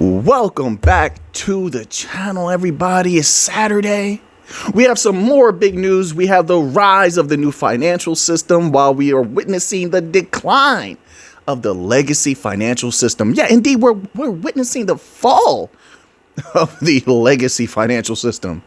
Welcome back to the channel, everybody. It's Saturday. We have some more big news. We have the rise of the new financial system while we are witnessing the decline of the legacy financial system. Yeah, indeed, we're witnessing the fall of the legacy financial system.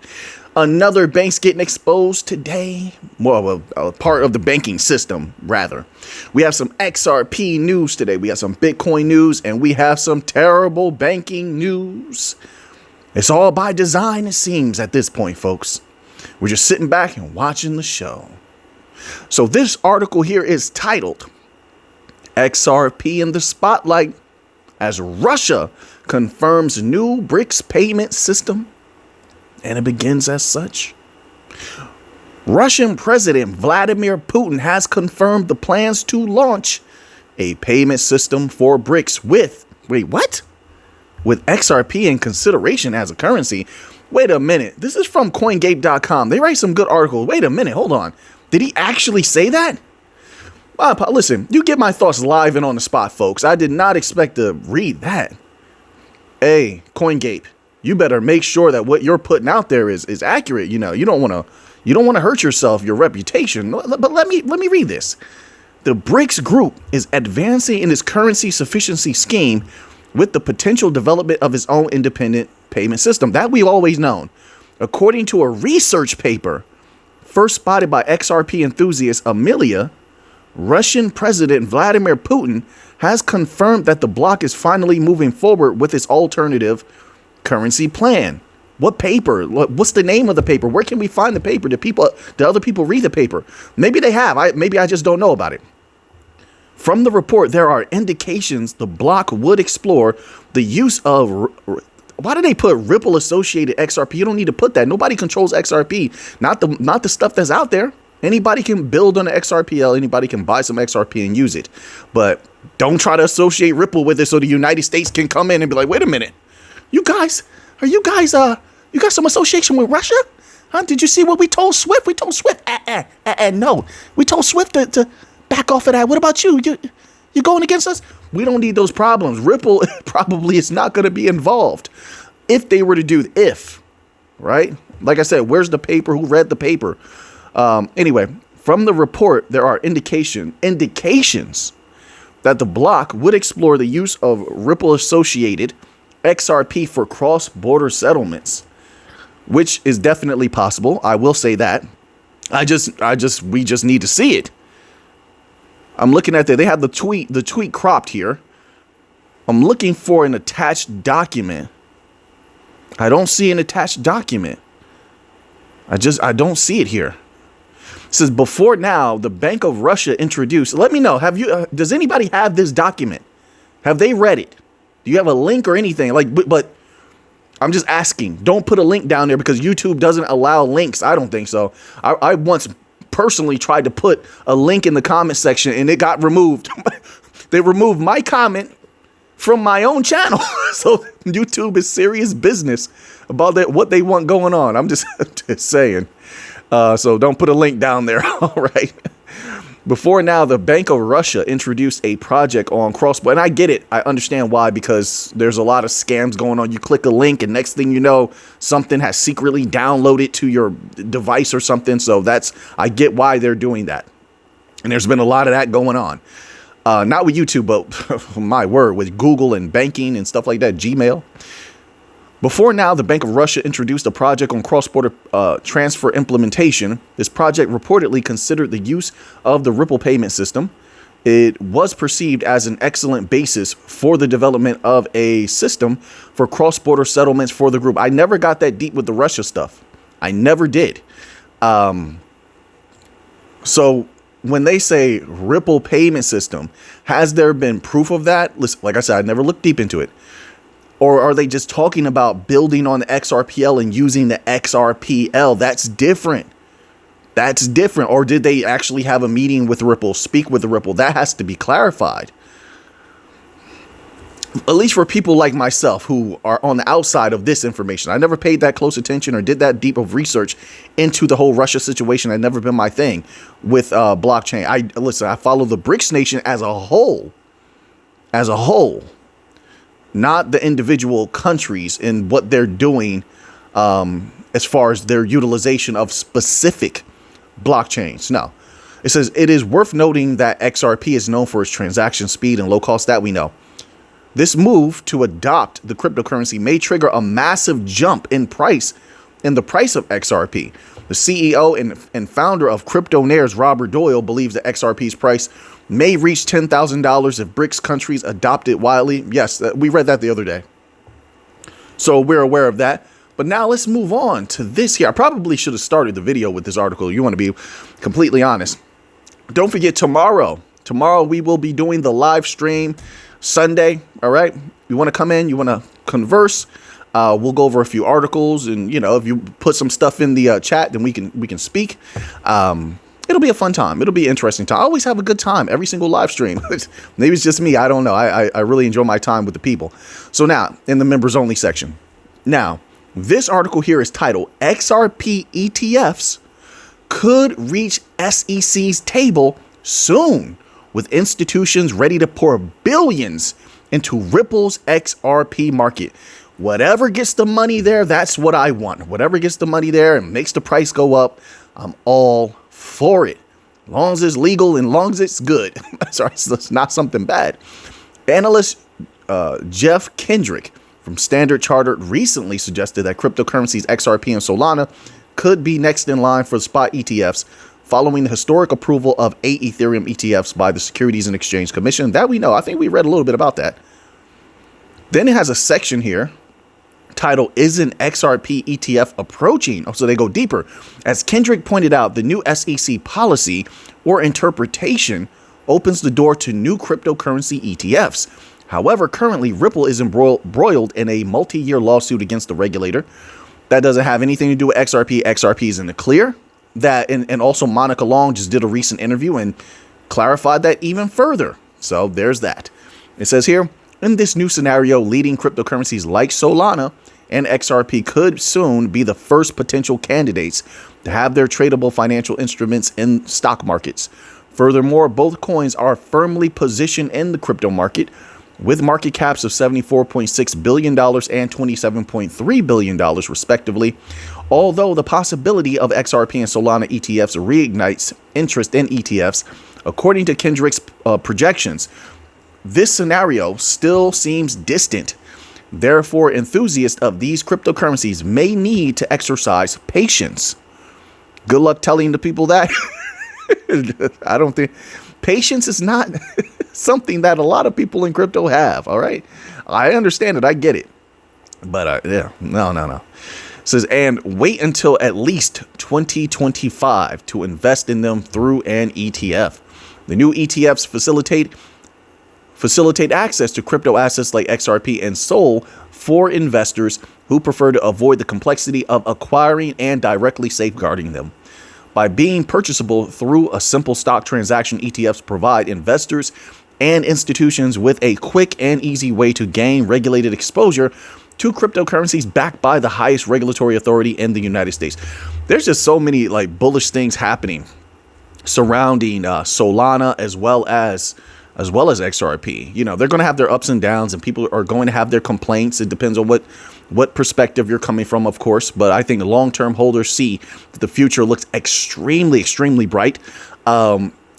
Another bank's getting exposed today. Well, a part of the banking system, rather. We have some XRP news today. We have some Bitcoin news, and we have some terrible banking news. It's all by design, it seems, at this point, folks. We're just sitting back and watching the show. So this article here is titled XRP in the Spotlight as Russia confirms new BRICS payment system. And it begins as such. Russian President Vladimir Putin has confirmed the plans to launch a payment system for BRICS with, with XRP in consideration as a currency. Wait a minute. This is from CoinGate.com. They write some good articles. Wait a minute. Hold on. Did he actually say that? Listen, you get my thoughts live and on the spot, folks. I did not expect to read that. Hey, CoinGate. You better make sure that what you're putting out there is accurate. You know, you don't want to hurt yourself, your reputation. But let me read this. The BRICS group is advancing in its currency sufficiency scheme with the potential development of its own independent payment system. That we've always known. According to a research paper first spotted by XRP enthusiast Amelia, Russian President Vladimir Putin has confirmed that the bloc is finally moving forward with its alternative currency plan. What paper? What's the name of the paper? Where can we find the paper? Do other people read the paper? Maybe they have. Maybe I just don't know about it. From the report, there are indications the bloc would explore the use of. Why do they put Ripple associated XRP? You don't need to put that. Nobody controls XRP. Not the stuff that's out there. Anybody can build on the XRPL. Anybody can buy some XRP and use it. But don't try to associate Ripple with it so the United States can come in and be like, wait a minute. You guys, you got some association with Russia? Huh? Did you see what we told Swift? We told Swift, no. We told Swift to back off of that. What about you? You going against us? We don't need those problems. Ripple probably is not going to be involved if they were to do right? Like I said, where's the paper? Who read the paper? Anyway, from the report, there are indications that the bloc would explore the use of Ripple associated XRP for cross-border settlements, which is definitely possible. I will say that. We just need to see it. I'm looking at they have the tweet cropped here. I'm looking for an attached document. I don't see an attached document. I don't see it here. It says before now, the Bank of Russia introduced. Let me know. Does anybody have this document? Have they read it? Do you have a link or anything? But I'm just asking. Don't put a link down there because YouTube doesn't allow links. I don't think so. I once personally tried to put a link in the comment section and it got removed. They removed my comment from my own channel. So YouTube is serious business about what they want going on. I'm just saying. So don't put a link down there. All right. Before now, the Bank of Russia introduced a project on cross-border. And I get it. I understand why, because there's a lot of scams going on. You click a link and next thing you know, something has secretly downloaded to your device or something. So I get why they're doing that. And there's been a lot of that going on. Not with YouTube, but my word, with Google and banking and stuff like that, Gmail. Before now, the Bank of Russia introduced a project on cross-border transfer implementation. This project reportedly considered the use of the Ripple payment system. It was perceived as an excellent basis for the development of a system for cross-border settlements for the group. I never got that deep with the Russia stuff. I never did. So when they say Ripple payment system, has there been proof of that? Listen, like I said, I never looked deep into it. Or are they just talking about building on the XRPL and using the XRPL? That's different. That's different. Or did they actually have a meeting with Ripple, speak with the Ripple? That has to be clarified. At least for people like myself who are on the outside of this information. I never paid that close attention or did that deep of research into the whole Russia situation. Had never been my thing with blockchain. I follow the BRICS nation as a whole. not the individual countries and what they're doing as far as their utilization of specific blockchains. No, it says it is worth noting that XRP is known for its transaction speed and low cost. That we know. This move to adopt the cryptocurrency may trigger a massive jump in the price of XRP. The CEO and founder of Cryptonaires, Robert Doyle, believes that XRP's price may reach $10,000 if BRICS countries adopt it widely. Yes, we read that the other day. So we're aware of that. But now let's move on to this here. I probably should have started the video with this article. You want to be completely honest. Don't forget tomorrow. Tomorrow we will be doing the live stream Sunday. All right. You want to come in, you want to converse. We'll go over a few articles, and if you put some stuff in the chat, then we can speak. It'll be a fun time. It'll be an interesting time. I always have a good time every single live stream. Maybe it's just me. I don't know. I really enjoy my time with the people. So now in the members only section. Now, this article here is titled XRP ETFs could reach SEC's table soon, with institutions ready to pour billions into Ripple's XRP market. Whatever gets the money there, that's what I want. Whatever gets the money there and makes the price go up, I'm all for it. As long as it's legal and as long as it's good. Sorry, so it's not something bad. Analyst Jeff Kendrick from Standard Chartered recently suggested that cryptocurrencies XRP and Solana could be next in line for spot ETFs, following the historic approval of 8 Ethereum ETFs by the Securities and Exchange Commission. That we know. I think we read a little bit about that. Then it has a section here titled, "Is an XRP ETF approaching?" Oh, so they go deeper. As Kendrick pointed out, the new SEC policy or interpretation opens the door to new cryptocurrency ETFs. However, currently Ripple is embroiled in a multi-year lawsuit against the regulator. That doesn't have anything to do with XRP. XRP is in the clear. That and also Monica Long just did a recent interview and clarified that even further. So there's that. It says here, in this new scenario, leading cryptocurrencies like Solana and XRP could soon be the first potential candidates to have their tradable financial instruments in stock markets. Furthermore, both coins are firmly positioned in the crypto market, with market caps of $74.6 billion and $27.3 billion, respectively. Although the possibility of XRP and Solana ETFs reignites interest in ETFs, according to Kendrick's projections, this scenario still seems distant. Therefore, enthusiasts of these cryptocurrencies may need to exercise patience. Good luck telling the people that. I don't think patience is not something that a lot of people in crypto have. All right. I understand it. I get it. But yeah, no. It says, and wait until at least 2025 to invest in them through an ETF. The new ETFs facilitate access to crypto assets like XRP and SOL for investors who prefer to avoid the complexity of acquiring and directly safeguarding them. By being purchasable through a simple stock transaction, ETFs provide investors and institutions with a quick and easy way to gain regulated exposure to cryptocurrencies backed by the highest regulatory authority in the United States. There's just so many bullish things happening surrounding Solana as well as XRP. They're going to have their ups and downs, and people are going to have their complaints. It depends on what perspective you're coming from, of course. But I think long-term holders see that the future looks extremely, extremely bright.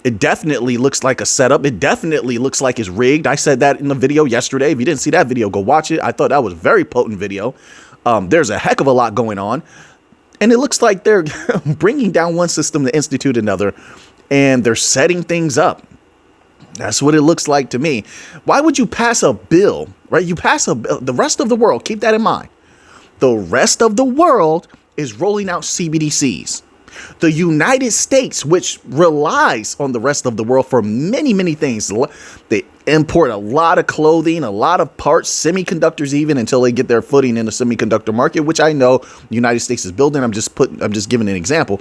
It definitely looks like a setup. It definitely looks like it's rigged. I said that in the video yesterday. If you didn't see that video, go watch it. I thought that was a very potent video. There's a heck of a lot going on. And it looks like they're bringing down one system to institute another, and they're setting things up. That's what it looks like to me. Why would you pass a bill, right? You pass a bill. The rest of the world, keep that in mind. The rest of the world is rolling out CBDCs. The United States, which relies on the rest of the world for many, many things. They import a lot of clothing, a lot of parts, semiconductors even, until they get their footing in the semiconductor market, which I know the United States is building. I'm just giving an example.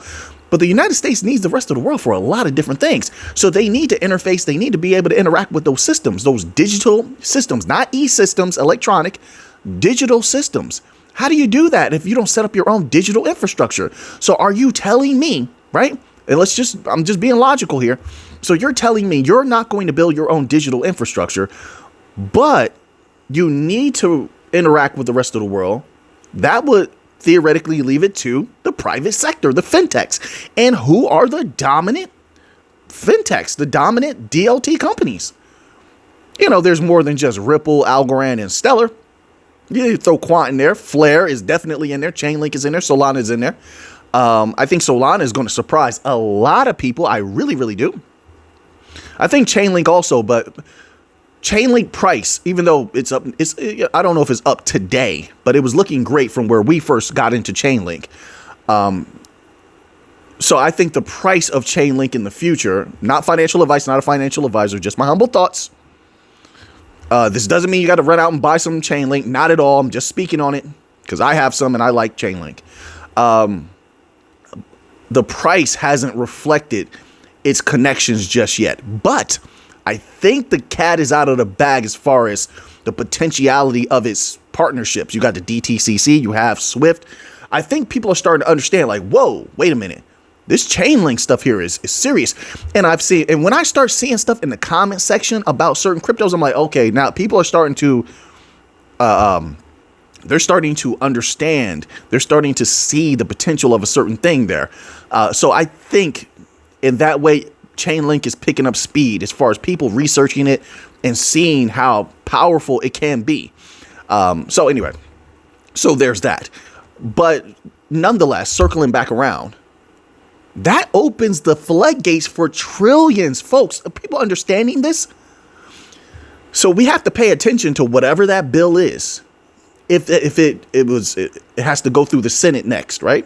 But the United States needs the rest of the world for a lot of different things. So they need to interface. They need to be able to interact with those systems, those digital systems, not e-systems, electronic, digital systems. How do you do that if you don't set up your own digital infrastructure? So are you telling me, right? And I'm just being logical here. So you're telling me you're not going to build your own digital infrastructure, but you need to interact with the rest of the world. That would theoretically leave it to the private sector, the fintechs. And who are the dominant fintechs, the dominant DLT companies? You know, there's more than just Ripple, Algorand, and Stellar. You throw Quant in there. Flare is definitely in there. Chainlink is in there. Solana is in there. I think Solana is going to surprise a lot of people. I really, really do. I think Chainlink also, but Chainlink price, even though it's up, I don't know if it's up today, but it was looking great from where we first got into Chainlink. So I think the price of Chainlink in the future, not financial advice, not a financial advisor, just my humble thoughts. This doesn't mean you got to run out and buy some Chainlink. Not at all. I'm just speaking on it because I have some and I like Chainlink. The price hasn't reflected its connections just yet, but I think the cat is out of the bag as far as the potentiality of its partnerships. You got the DTCC, you have Swift. I think people are starting to understand, like, whoa, wait a minute. This Chainlink stuff here is serious. And when I start seeing stuff in the comment section about certain cryptos, I'm like, okay, now people are starting to, they're starting to understand. They're starting to see the potential of a certain thing there. So I think in that way, Chainlink is picking up speed as far as people researching it and seeing how powerful it can be. So anyway, so there's that. But nonetheless, circling back around, that opens the floodgates for trillions, folks. Are people understanding this? So we have to pay attention to whatever that bill is. If it has to go through the Senate next, right?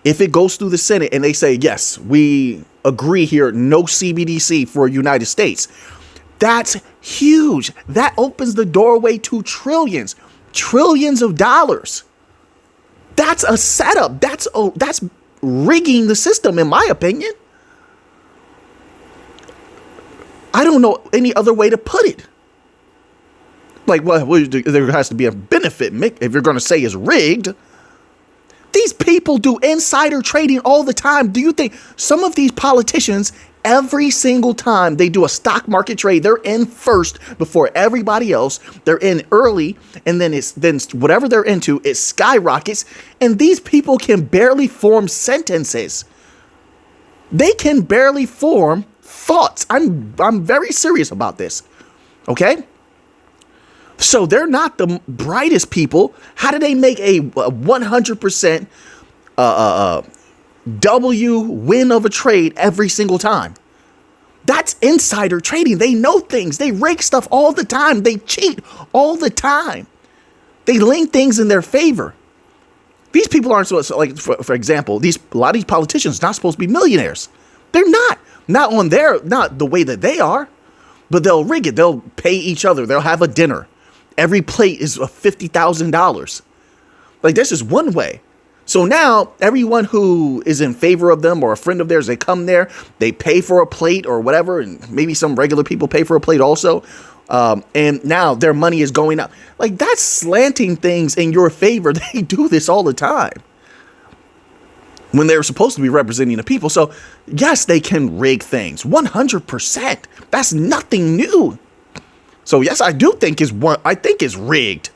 If it goes through the Senate and they say, yes, we agree here, no CBDC for United States, that's huge. That opens the doorway to trillions of dollars. That's a setup. That's rigging the system, in my opinion. I don't know any other way to put it. Like, well, there has to be a benefit, Mick, if you're going to say it's rigged. These people do insider trading all the time. Do you think some of these politicians, every single time they do a stock market trade, they're in first before everybody else. They're in early, and then whatever they're into, it skyrockets. And these people can barely form sentences. They can barely form thoughts. I'm very serious about this. Okay? So they're not the brightest people. How do they make a 100% W win of a trade every single time? That's insider trading. They know things. They rake stuff all the time. They cheat all the time. They link things in their favor. These people aren't so like, for example, a lot of these politicians are not supposed to be millionaires. They're not. Not the way that they are. But they'll rig it. They'll pay each other. They'll have a dinner. Every plate is $50,000. Like, this is one way. So now everyone who is in favor of them or a friend of theirs, they come there, they pay for a plate or whatever. And maybe some regular people pay for a plate also. And now their money is going up. Like, that's slanting things in your favor. They do this all the time when they're supposed to be representing the people. So yes, they can rig things 100%. That's nothing new. So yes, I do think it's rigged.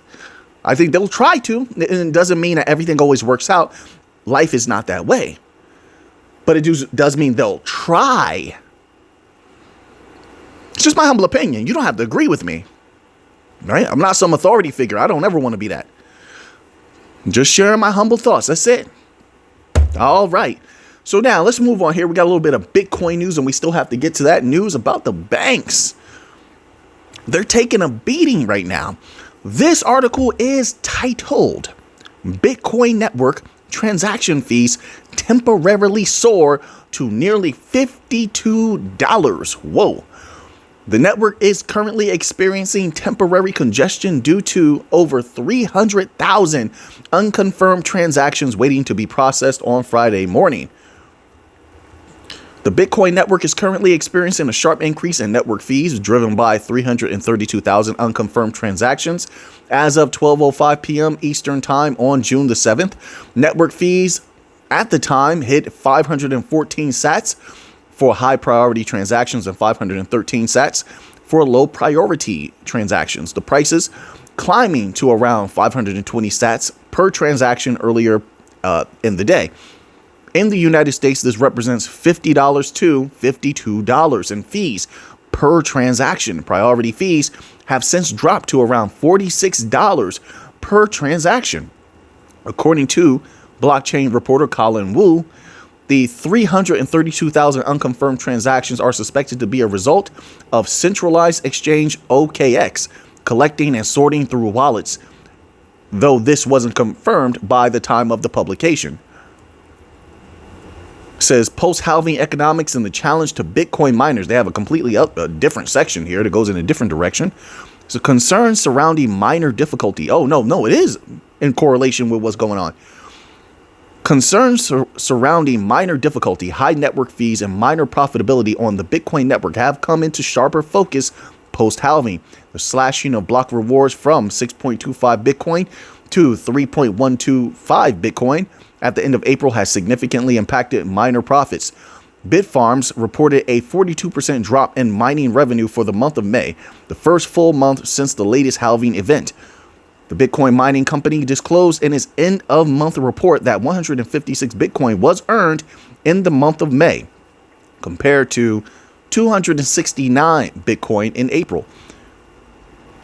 I think they'll try to. And it doesn't mean that everything always works out. Life is not that way. But it does mean they'll try. It's just my humble opinion. You don't have to agree with me. Right? I'm not some authority figure. I don't ever want to be that. I'm just sharing my humble thoughts. That's it. All right. So now let's move on here. We got a little bit of Bitcoin news, and we still have to get to that news about the banks. They're taking a beating right now. This article is titled Bitcoin Network Transaction Fees Temporarily Soar to Nearly $52. Whoa. The network is currently experiencing temporary congestion due to over 300,000 unconfirmed transactions waiting to be processed on Friday morning. The Bitcoin network is currently experiencing a sharp increase in network fees driven by 332,000 unconfirmed transactions as of 12:05 p.m. Eastern Time on June the 7th. Network fees at the time hit 514 sats for high priority transactions and 513 sats for low priority transactions. The prices climbing to around 520 sats per transaction earlier in the day. In the United States, this represents $50 to $52 in fees per transaction. Priority fees have since dropped to around $46 per transaction. According to blockchain reporter Colin Wu, the 332,000 unconfirmed transactions are suspected to be a result of centralized exchange OKX collecting and sorting through wallets, though this wasn't confirmed by the time of the publication. Says post-halving economics and the challenge to Bitcoin miners. They have a completely different section here that goes in a different direction. So concerns surrounding miner difficulty. Oh, no, it is in correlation with what's going on. Concerns surrounding miner difficulty, high network fees, and miner profitability on the Bitcoin network have come into sharper focus post-halving. The slashing of block rewards from 6.25 Bitcoin to 3.125 Bitcoin at the end of April has significantly impacted miner profits. Bitfarms reported a 42% drop in mining revenue for the month of May, the first full month since the latest halving event. The Bitcoin mining company disclosed in its end-of-month report that 156 Bitcoin was earned in the month of May, compared to 269 Bitcoin in April.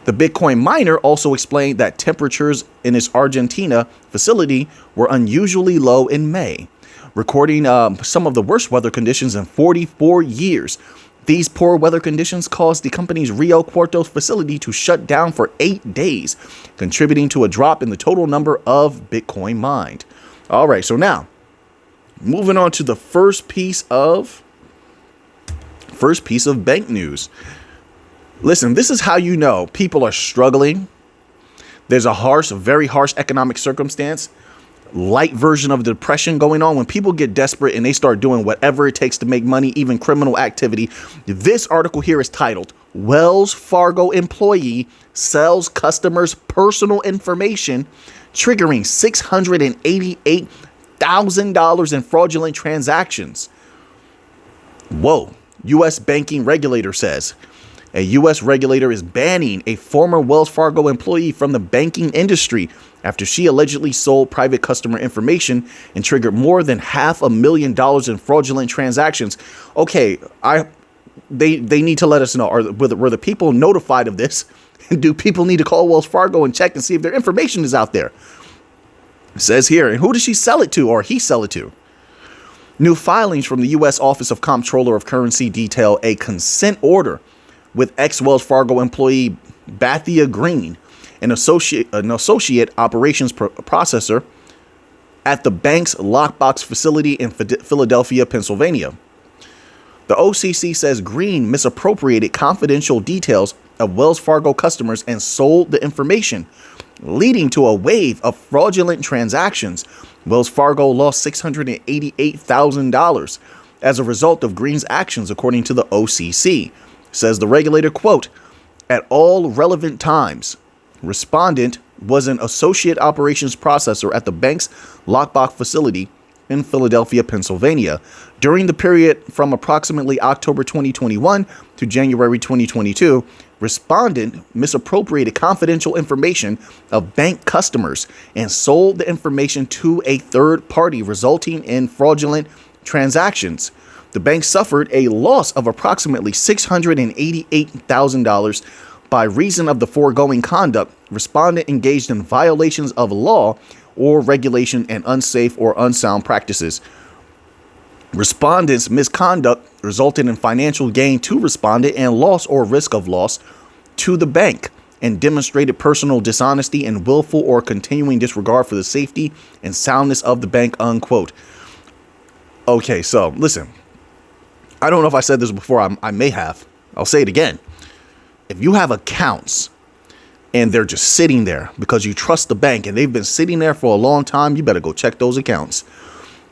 The Bitcoin miner also explained that temperatures in its Argentina facility were unusually low in May, recording some of the worst weather conditions in 44 years. These poor weather conditions caused the company's Rio Cuarto facility to shut down for 8 days, contributing to a drop in the total number of Bitcoin mined. All right, so now moving on to the first piece of bank news. Listen, this is how you know people are struggling. There's a very harsh economic circumstance, light version of depression going on when people get desperate and they start doing whatever it takes to make money, even criminal activity. This article here is titled, Wells Fargo Employee Sells Customers Personal Information, Triggering $688,000 in Fraudulent Transactions. Whoa, U.S. banking regulator says. A U.S. regulator is banning a former Wells Fargo employee from the banking industry after she allegedly sold private customer information and triggered more than $500,000 in fraudulent transactions. Okay, they need to let us know. Were the people notified of this? Do people need to call Wells Fargo and check and see if their information is out there? It says here, and who does she sell it to or he sell it to? New filings from the U.S. Office of Comptroller of Currency detail a consent order with ex-Wells Fargo employee Bathia Green, an associate operations processor at the bank's lockbox facility in Philadelphia, Pennsylvania. The OCC says Green misappropriated confidential details of Wells Fargo customers and sold the information, leading to a wave of fraudulent transactions. Wells Fargo lost $688,000 as a result of Green's actions, according to the OCC. Says the regulator, quote, at all relevant times, respondent was an associate operations processor at the bank's lockbox facility in Philadelphia, Pennsylvania. During the period from approximately October 2021 to January 2022, respondent misappropriated confidential information of bank customers and sold the information to a third party, resulting in fraudulent transactions. The bank suffered a loss of approximately $688,000 by reason of the foregoing conduct. Respondent engaged in violations of law or regulation and unsafe or unsound practices. Respondent's misconduct resulted in financial gain to respondent and loss or risk of loss to the bank, and demonstrated personal dishonesty and willful or continuing disregard for the safety and soundness of the bank, unquote. Okay, so listen. I don't know if I said this before. I may have. I'll say it again. If you have accounts and they're just sitting there because you trust the bank and they've been sitting there for a long time, you better go check those accounts.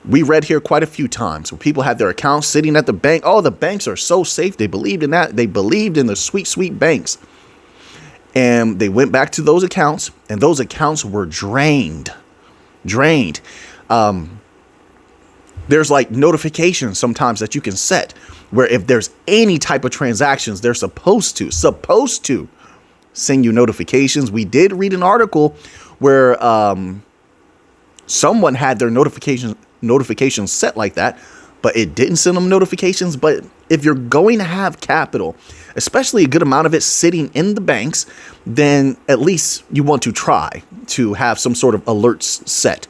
We read here quite a few times where people had their accounts sitting at the bank. Oh, the banks are so safe. They believed in that. They believed in the sweet, sweet banks. And they went back to those accounts and those accounts were drained. There's like notifications sometimes that you can set where if there's any type of transactions, they're supposed to send you notifications. We did read an article where someone had their notifications set like that, but it didn't send them notifications. But if you're going to have capital, especially a good amount of it sitting in the banks, then at least you want to try to have some sort of alerts set.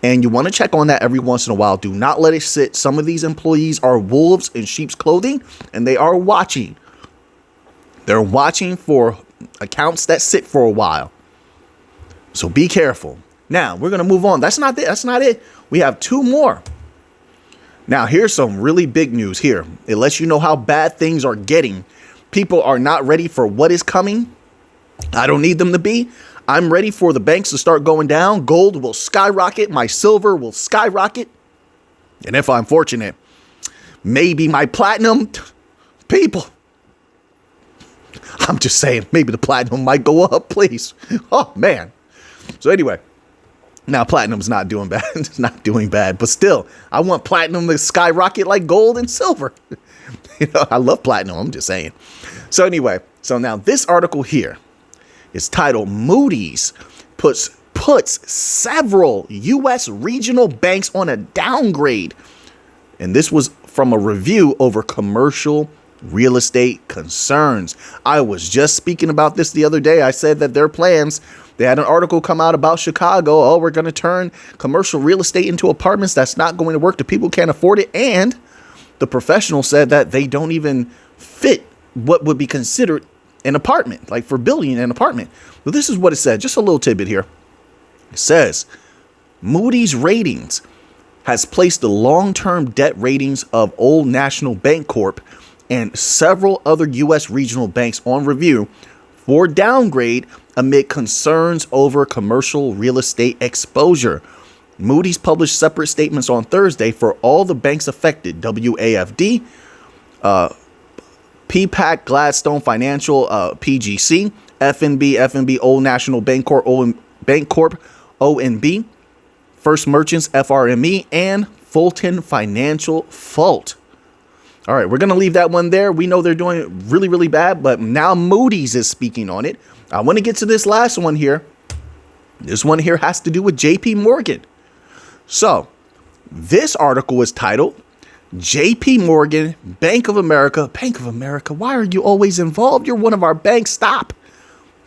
And you want to check on that every once in a while. Do not let it sit. Some of these employees are wolves in sheep's clothing, and they are watching. They're watching for accounts that sit for a while. So be careful. Now, we're going to move on. That's not it. We have two more. Now, here's some really big news here. It lets you know how bad things are getting. People are not ready for what is coming. I don't need them to be. I'm ready for the banks to start going down. Gold will skyrocket. My silver will skyrocket. And if I'm fortunate, maybe my platinum. People, I'm just saying, maybe the platinum might go up, please. Oh, man. So anyway, now platinum's not doing bad. It's not doing bad. But still, I want platinum to skyrocket like gold and silver. I love platinum. I'm just saying. So anyway, so now this article here is titled Moodys puts several U.S. regional banks on a downgrade. And this was from a review over commercial real estate concerns. I was just speaking about this the other day. I said that their plans, they had an article come out about Chicago. Oh, we're going to turn commercial real estate into apartments. That's not going to work. The people can't afford it. And the professional said that they don't even fit what would be considered an apartment, like for building an apartment. Well, this is what it said. Just a little tidbit here. It says Moody's Ratings has placed the long-term debt ratings of Old National Bank Corp and several other U.S. regional banks on review for downgrade amid concerns over commercial real estate exposure. Moody's published separate statements on Thursday for all the banks affected: WAFD, PPAC, Gladstone Financial, PGC, FNB, Old National Bank Corp, ONB, First Merchants, FRME, and Fulton Financial Fault. All right, we're going to leave that one there. We know they're doing really, really bad, but now Moody's is speaking on it. I want to get to this last one here. This one here has to do with JP Morgan. So this article is titled JP Morgan, Bank of America. Bank of America, why are you always involved? You're one of our banks. Stop.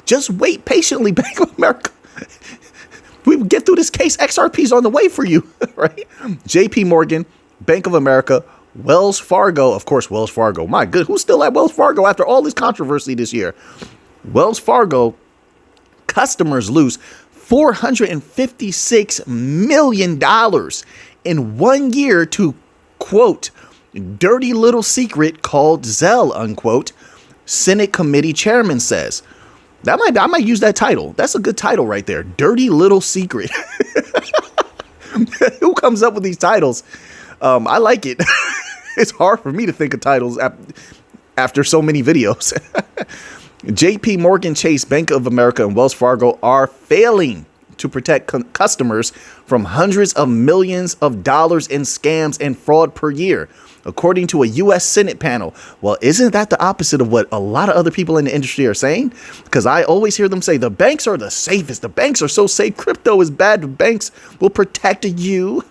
Just wait patiently, Bank of America. We will get through this case. XRP's on the way for you, right? JP Morgan, Bank of America, Wells Fargo. Of course, Wells Fargo. My good. Who's still at Wells Fargo after all this controversy this year? Wells Fargo customers lose $456 million in 1 year to, quote, dirty little secret called Zelle, unquote, Senate committee chairman says. I might use that title. That's a good title right there. Dirty little secret. Who comes up with these titles? I like it. It's hard for me to think of titles after so many videos. JP Morgan Chase, Bank of America, and Wells Fargo are failing to protect customers from hundreds of millions of dollars in scams and fraud per year, according to a U.S. Senate panel. Well, isn't that the opposite of what a lot of other people in the industry are saying? Because I always hear them say the banks are the safest. The banks are so safe. Crypto is bad. The banks will protect you.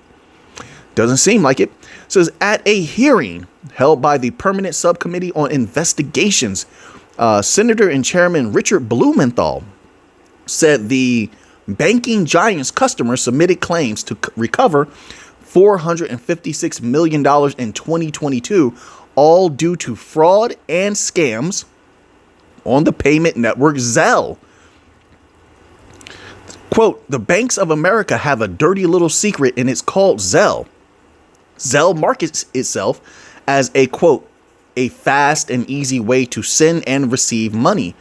Doesn't seem like it. It says at a hearing held by the Permanent Subcommittee on Investigations, Senator and Chairman Richard Blumenthal said the banking giant's customers submitted claims to recover $456 million in 2022, all due to fraud and scams on the payment network Zelle. Quote, the banks of America have a dirty little secret, and it's called Zelle. Zelle markets itself as a, quote, a fast and easy way to send and receive money.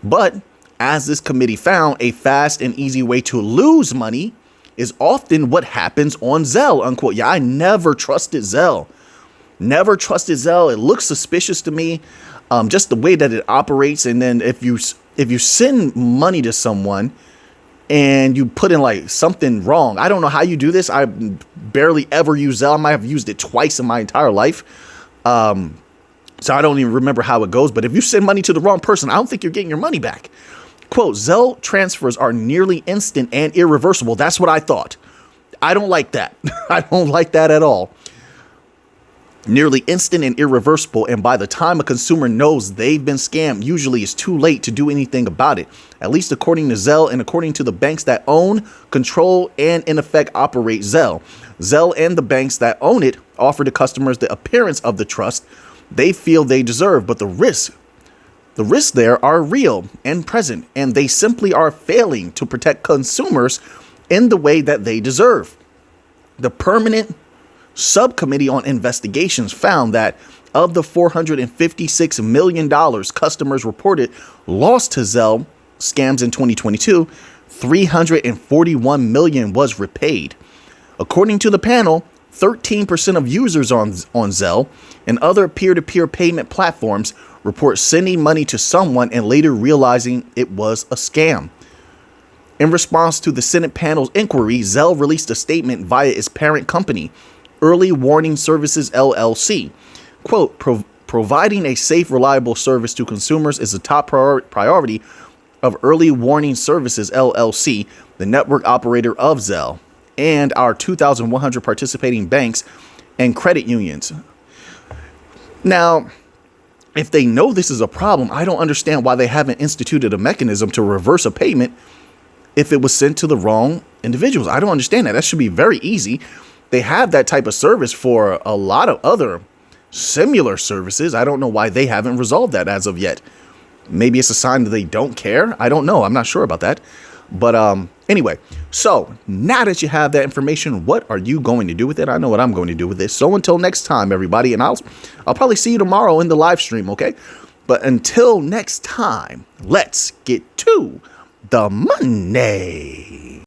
But as this committee found, a fast and easy way to lose money is often what happens on Zelle, unquote. Yeah, I never trusted Zelle. Never trusted Zelle. It looks suspicious to me, just the way that it operates. And then if you send money to someone, and you put in like something wrong. I don't know how you do this. I barely ever use Zelle. I might have used it twice in my entire life. So I don't even remember how it goes. But if you send money to the wrong person, I don't think you're getting your money back. Quote, Zelle transfers are nearly instant and irreversible. That's what I thought. I don't like that. I don't like that at all. Nearly instant and irreversible. And by the time a consumer knows they've been scammed, usually it's too late to do anything about it. At least according to Zelle and according to the banks that own, control, and in effect operate Zelle. Zelle and the banks that own it offer to customers the appearance of the trust they feel they deserve, but the risks there are real and present, and they simply are failing to protect consumers in the way that they deserve. The Permanent Subcommittee on Investigations found that of the $456 million customers reported lost to Zelle scams in 2022, $341 million was repaid. According to the panel, 13% of users on Zelle and other peer-to-peer payment platforms report sending money to someone and later realizing it was a scam. In response to the Senate panel's inquiry, Zelle released a statement via its parent company, Early Warning Services LLC. Quote, providing a safe, reliable service to consumers is a top priority of Early Warning Services LLC, the network operator of Zelle, and our 2,100 participating banks and credit unions. Now, if they know this is a problem, I don't understand why they haven't instituted a mechanism to reverse a payment if it was sent to the wrong individuals. I don't understand that. That should be very easy. They have that type of service for a lot of other similar services. I don't know why they haven't resolved that as of yet. Maybe it's a sign that they don't care. I don't know. I'm not sure about that. But anyway, so now that you have that information, what are you going to do with it? I know what I'm going to do with it. So until next time, everybody, and I'll probably see you tomorrow in the live stream, okay? But until next time, let's get to the money.